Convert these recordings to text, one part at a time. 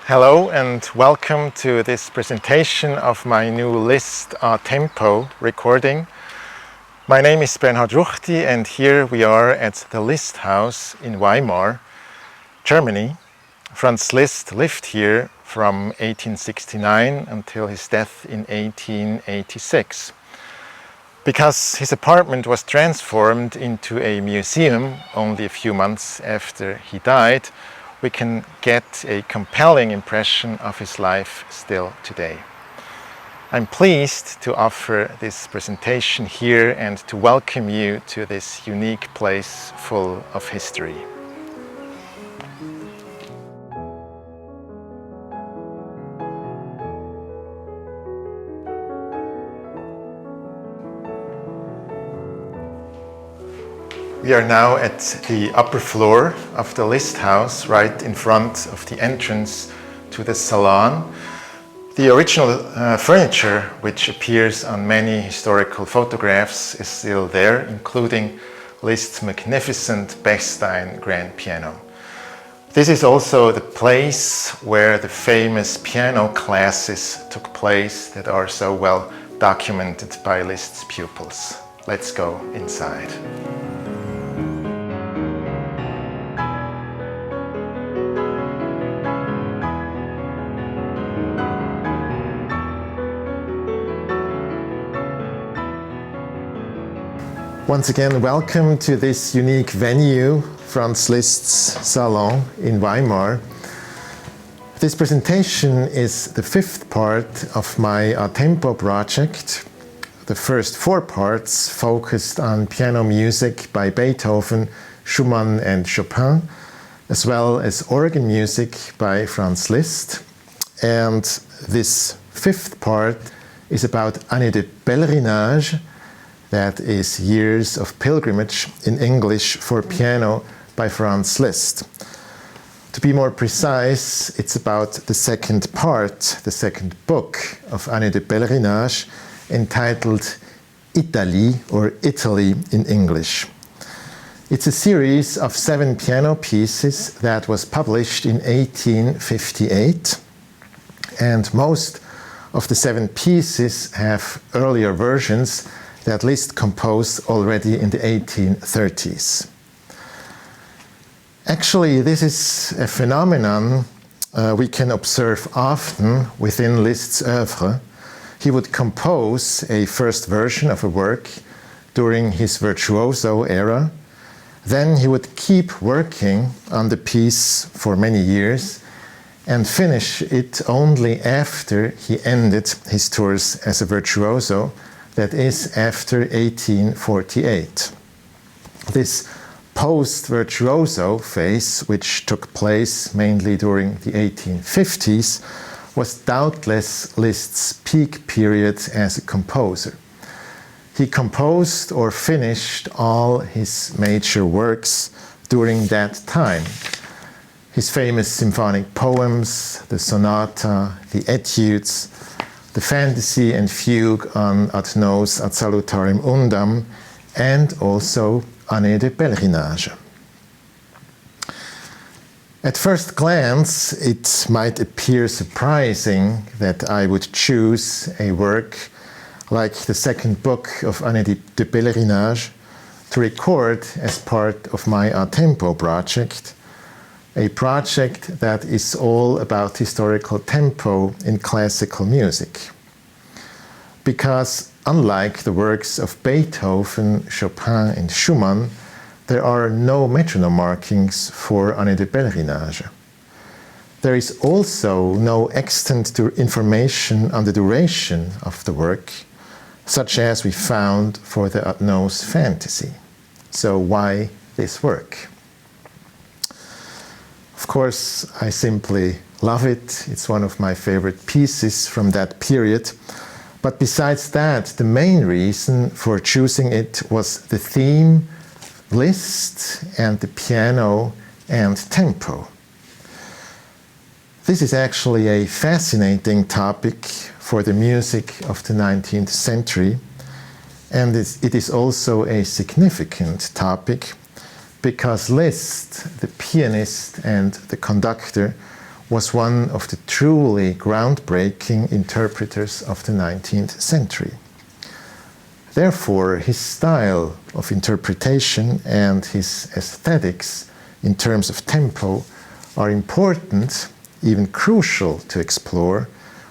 Hello and welcome to this presentation of my new Liszt tempo recording. My name is Bernhard Ruchti and here we are at the Liszt House in Weimar, Germany. Franz Liszt lived here from 1869 until his death in 1886. Because his apartment was transformed into a museum only a few months after he died, we can get a compelling impression of his life still today. I'm pleased to offer this presentation here and to welcome you to this unique place full of history. We are now at the upper floor of the Liszt House, right in front of the entrance to the salon. The original furniture, which appears on many historical photographs, is still there, including Liszt's magnificent Bechstein grand piano. This is also the place where the famous piano classes took place that are so well documented by Liszt's pupils. Let's go inside. Once again, welcome to this unique venue, Franz Liszt's Salon in Weimar. This presentation is the fifth part of my tempo project. The first four parts focused on piano music by Beethoven, Schumann and Chopin, as well as organ music by Franz Liszt. And this fifth part is about Années de Pèlerinage, that is Years of Pilgrimage in English for piano by Franz Liszt. To be more precise, it's about the second part, the second book of Années de Pèlerinage, entitled Italie or Italy in English. It's a series of 7 piano pieces that was published in 1858, and most of the 7 pieces have earlier versions that Liszt composed already in the 1830s. Actually, this is a phenomenon we can observe often within Liszt's oeuvre. He would compose a first version of a work during his virtuoso era. Then he would keep working on the piece for many years and finish it only after he ended his tours as a virtuoso, that is, after 1848. This post-virtuoso phase, which took place mainly during the 1850s, was doubtless Liszt's peak period as a composer. He composed or finished all his major works during that time. His famous symphonic poems, the Sonata, the Etudes, the Fantasy and Fugue on Ad nos ad salutarim undam, and also Années de Pèlerinage. At first glance, it might appear surprising that I would choose a work like the second book of Années de Pèlerinage to record as part of my a tempo project, a project that is all about historical tempo in classical music. Because unlike the works of Beethoven, Chopin and Schumann, there are no metronome markings for Années de Pèlerinage. There is also no extant information on the duration of the work, such as we found for the Ad nos Fantasy. So why this work? Of course, I simply love it. It's one of my favorite pieces from that period. But besides that, the main reason for choosing it was the theme, Liszt, and the piano and tempo. This is actually a fascinating topic for the music of the 19th century, and it is also a significant topic because Liszt, the pianist and the conductor, was one of the truly groundbreaking interpreters of the 19th century. Therefore, his style of interpretation and his aesthetics in terms of tempo are important, even crucial to explore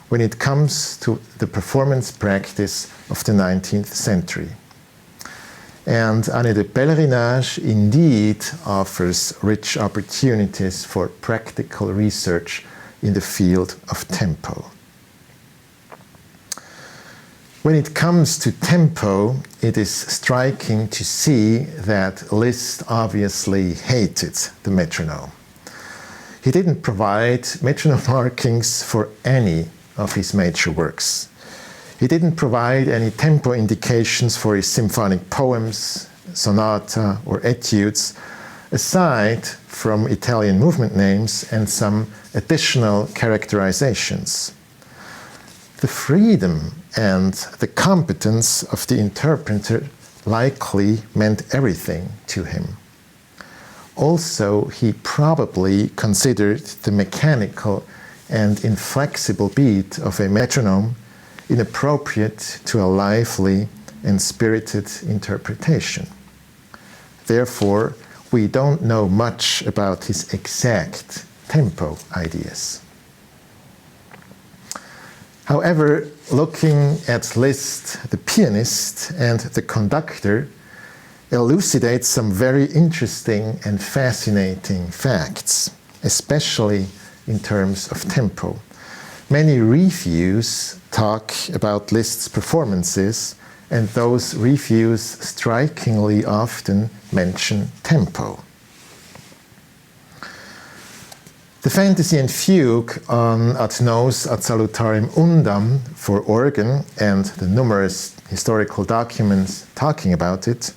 when it comes to the performance practice of the 19th century. And Années de Pèlerinage indeed offers rich opportunities for practical research in the field of tempo. When it comes to tempo, it is striking to see that Liszt obviously hated the metronome. He didn't provide metronome markings for any of his major works. He didn't provide any tempo indications for his symphonic poems, sonata, or etudes, aside from Italian movement names and some additional characterizations. The freedom and the competence of the interpreter likely meant everything to him. Also, he probably considered the mechanical and inflexible beat of a metronome inappropriate to a lively and spirited interpretation. Therefore, we don't know much about his exact tempo ideas. However, looking at Liszt, the pianist, and the conductor elucidates some very interesting and fascinating facts, especially in terms of tempo. Many reviews talk about Liszt's performances, and those reviews strikingly often mention tempo. The Fantasy and Fugue on Ad nos ad salutarim undam for organ and the numerous historical documents talking about it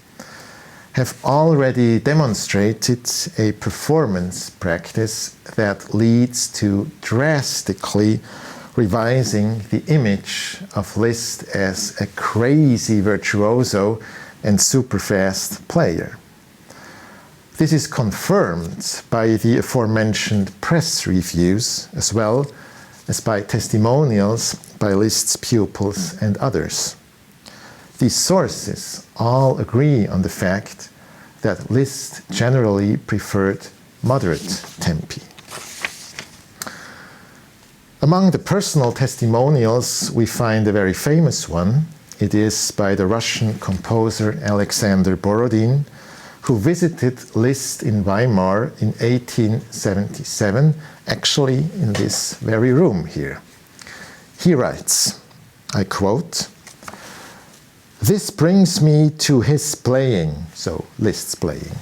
have already demonstrated a performance practice that leads to drastically revising the image of Liszt as a crazy virtuoso and super fast player. This is confirmed by the aforementioned press reviews as well as by testimonials by Liszt's pupils and others. These sources all agree on the fact that Liszt generally preferred moderate tempi. Among the personal testimonials, we find a very famous one. It is by the Russian composer Alexander Borodin, who visited Liszt in Weimar in 1877, actually in this very room here. He writes, I quote, "This brings me to his playing," so Liszt's playing.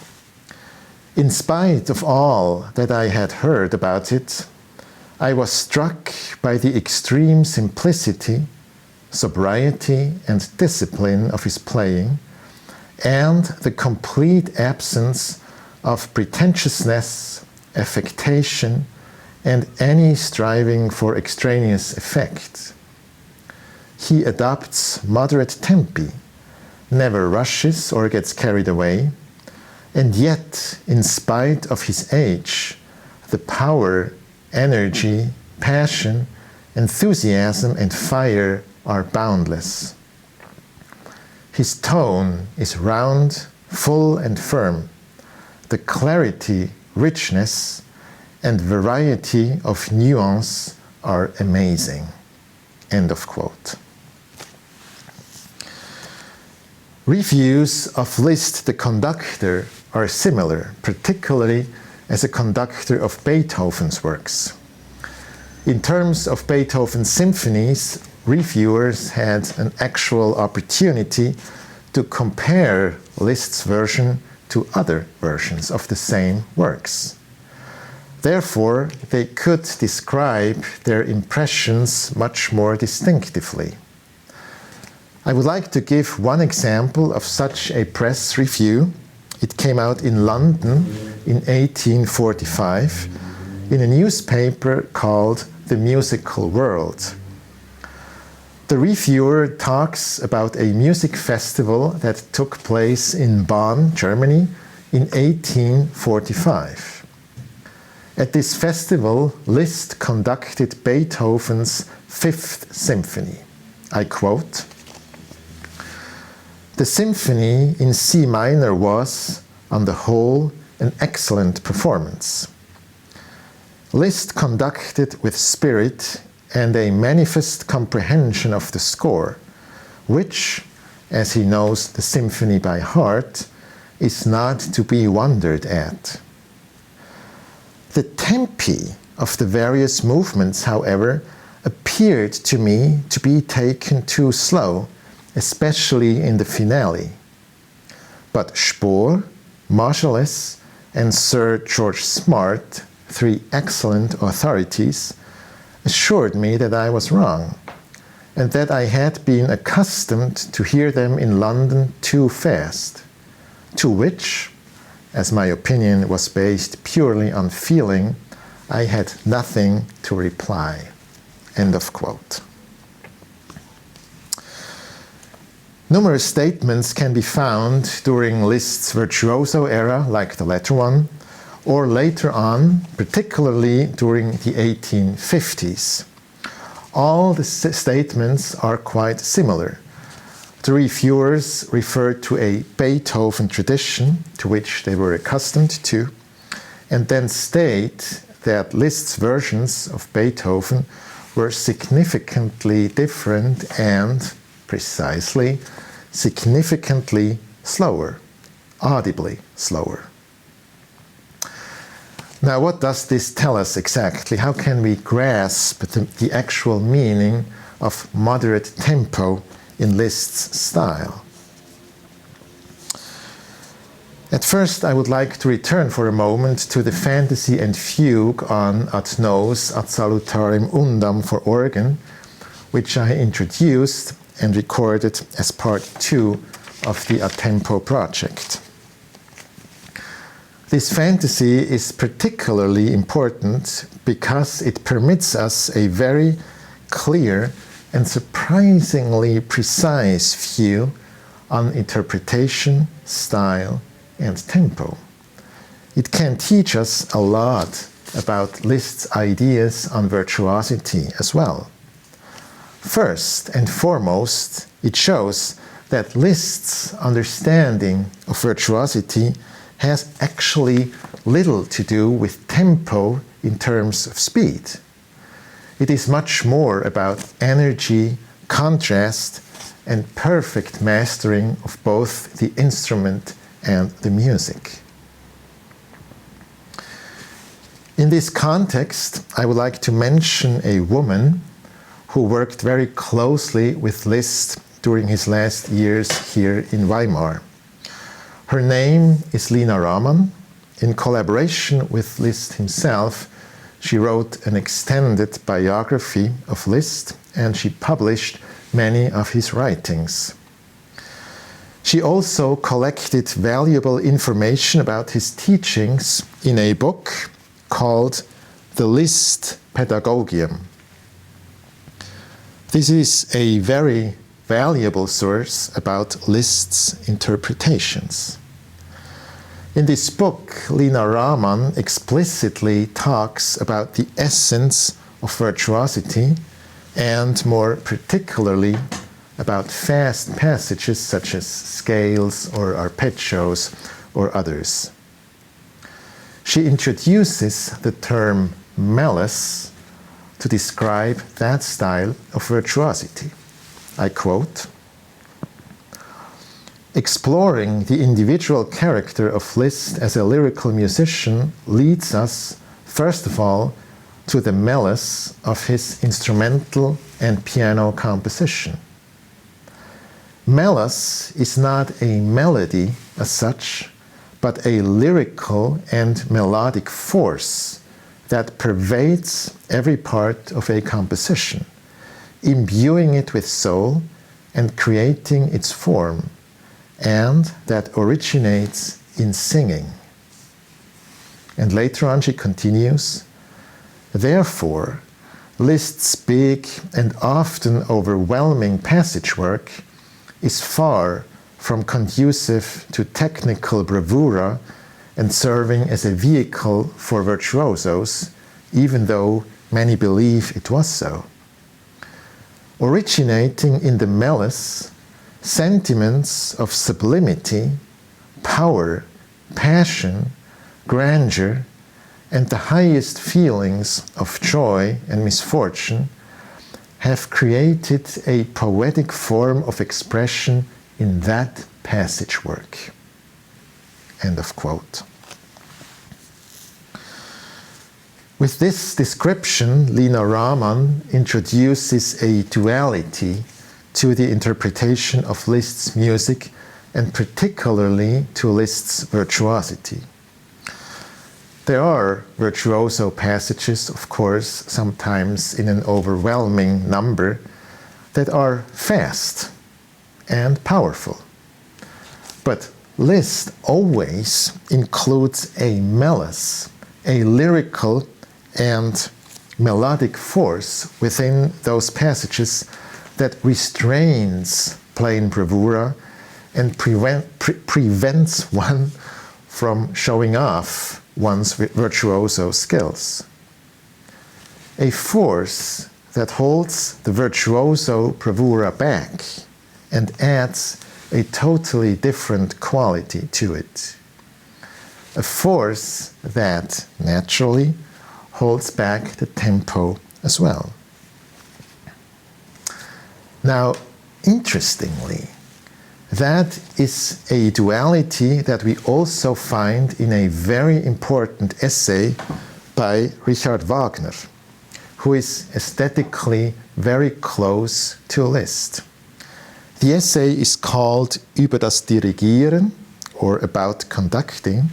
"In spite of all that I had heard about it, I was struck by the extreme simplicity, sobriety, and discipline of his playing, and the complete absence of pretentiousness, affectation, and any striving for extraneous effect. He adopts moderate tempi, never rushes or gets carried away, and yet, in spite of his age, the power, energy, passion, enthusiasm, and fire are boundless. His tone is round, full, and firm. The clarity, richness, and variety of nuance are amazing." End of quote. Reviews of Liszt the conductor are similar, particularly as a conductor of Beethoven's works. In terms of Beethoven's symphonies, reviewers had an actual opportunity to compare Liszt's version to other versions of the same works. Therefore, they could describe their impressions much more distinctively. I would like to give one example of such a press review. It came out in London in 1845 in a newspaper called The Musical World. The reviewer talks about a music festival that took place in Bonn, Germany in 1845. At this festival, Liszt conducted Beethoven's Fifth Symphony. I quote, "The symphony in C minor was, on the whole, an excellent performance. Liszt conducted with spirit and a manifest comprehension of the score, which, as he knows the symphony by heart, is not to be wondered at. The tempi of the various movements, however, appeared to me to be taken too slow, especially in the finale. But Spohr, Marjolais, and Sir George Smart, three excellent authorities, assured me that I was wrong, and that I had been accustomed to hear them in London too fast, to which, as my opinion was based purely on feeling, I had nothing to reply." End of quote. Numerous statements can be found during Liszt's virtuoso era, like the latter one, or later on, particularly during the 1850s. All the statements are quite similar. The reviewers referred to a Beethoven tradition to which they were accustomed to, and then state that Liszt's versions of Beethoven were significantly different and, precisely, significantly slower, audibly slower. Now, what does this tell us exactly? How can we grasp the actual meaning of moderate tempo in Liszt's style? At first, I would like to return for a moment to the fantasy and fugue on Ad nos ad salutarem undam for organ, which I introduced and recorded as part 2 of the A Tempo project. This fantasy is particularly important because it permits us a very clear and surprisingly precise view on interpretation, style, and tempo. It can teach us a lot about Liszt's ideas on virtuosity as well. First and foremost, it shows that Liszt's understanding of virtuosity has actually little to do with tempo in terms of speed. It is much more about energy, contrast, and perfect mastering of both the instrument and the music. In this context, I would like to mention a woman who worked very closely with Liszt during his last years here in Weimar. Her name is Lina Rahman. In collaboration with Liszt himself, she wrote an extended biography of Liszt, and she published many of his writings. She also collected valuable information about his teachings in a book called The Liszt Pedagogium. This is a very valuable source about Liszt's interpretations. In this book, Lina Rahman explicitly talks about the essence of virtuosity and more particularly about fast passages such as scales or arpeggios or others. She introduces the term malice to describe that style of virtuosity. I quote, "Exploring the individual character of Liszt as a lyrical musician leads us, first of all, to the malice of his instrumental and piano composition. Malice is not a melody as such, but a lyrical and melodic force that pervades every part of a composition, imbuing it with soul and creating its form, and that originates in singing." And later on she continues, "Therefore, Liszt's big and often overwhelming passage work is far from conducive to technical bravura and serving as a vehicle for virtuosos, even though many believe it was so. Originating in the malice, sentiments of sublimity, power, passion, grandeur, and the highest feelings of joy and misfortune have created a poetic form of expression in that passage work. End of quote. With this description, Lina Rahman introduces a duality to the interpretation of Liszt's music, and particularly to Liszt's virtuosity. There are virtuoso passages, of course, sometimes in an overwhelming number, that are fast and powerful. But Liszt always includes a malice, a lyrical and melodic force within those passages that restrains plain bravura and prevents one from showing off one's virtuoso skills. A force that holds the virtuoso bravura back and adds a totally different quality to it. A force that naturally holds back the tempo as well. Now, interestingly, that is a duality that we also find in a very important essay by Richard Wagner, who is aesthetically very close to Liszt. The essay is called Über das Dirigieren, or About Conducting,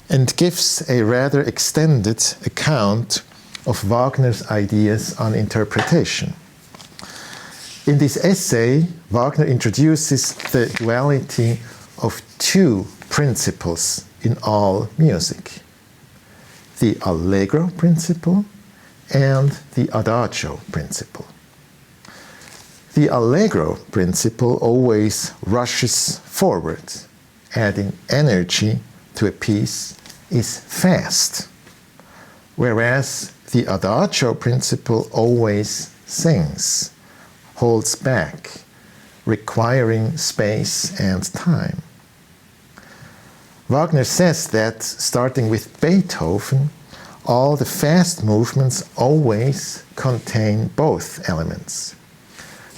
and gives a rather extended account of Wagner's ideas on interpretation. In this essay, Wagner introduces the duality of two principles in all music: the allegro principle and the adagio principle. The allegro principle always rushes forward, adding energy to a piece, is fast, whereas the adagio principle always sings, holds back, requiring space and time. Wagner says that, starting with Beethoven, all the fast movements always contain both elements.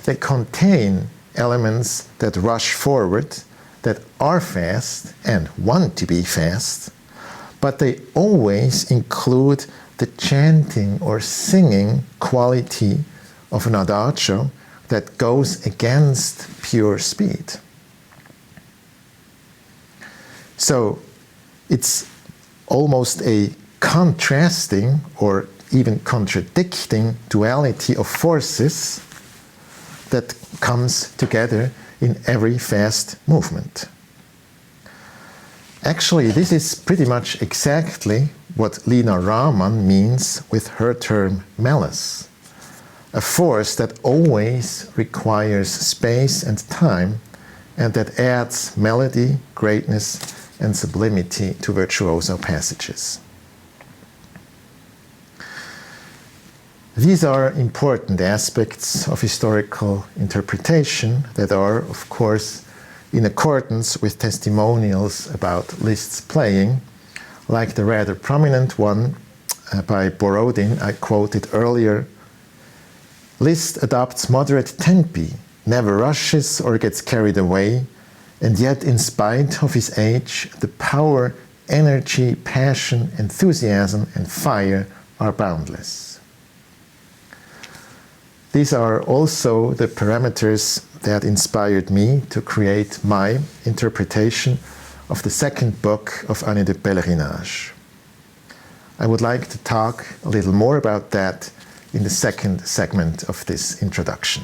They contain elements that rush forward, that are fast and want to be fast, but they always include the chanting or singing quality of an adagio that goes against pure speed. So it's almost a contrasting or even contradicting duality of forces that comes together in every fast movement. Actually, this is pretty much exactly what Lina Rahman means with her term malice, a force that always requires space and time, and that adds melody, greatness, and sublimity to virtuoso passages. These are important aspects of historical interpretation that are, of course, in accordance with testimonials about Liszt's playing, like the rather prominent one by Borodin I quoted earlier. Liszt adopts moderate tempi, never rushes or gets carried away, and yet in spite of his age, the power, energy, passion, enthusiasm, and fire are boundless. These are also the parameters that inspired me to create my interpretation of the second book of Années de Pèlerinage. I would like to talk a little more about that in the second segment of this introduction.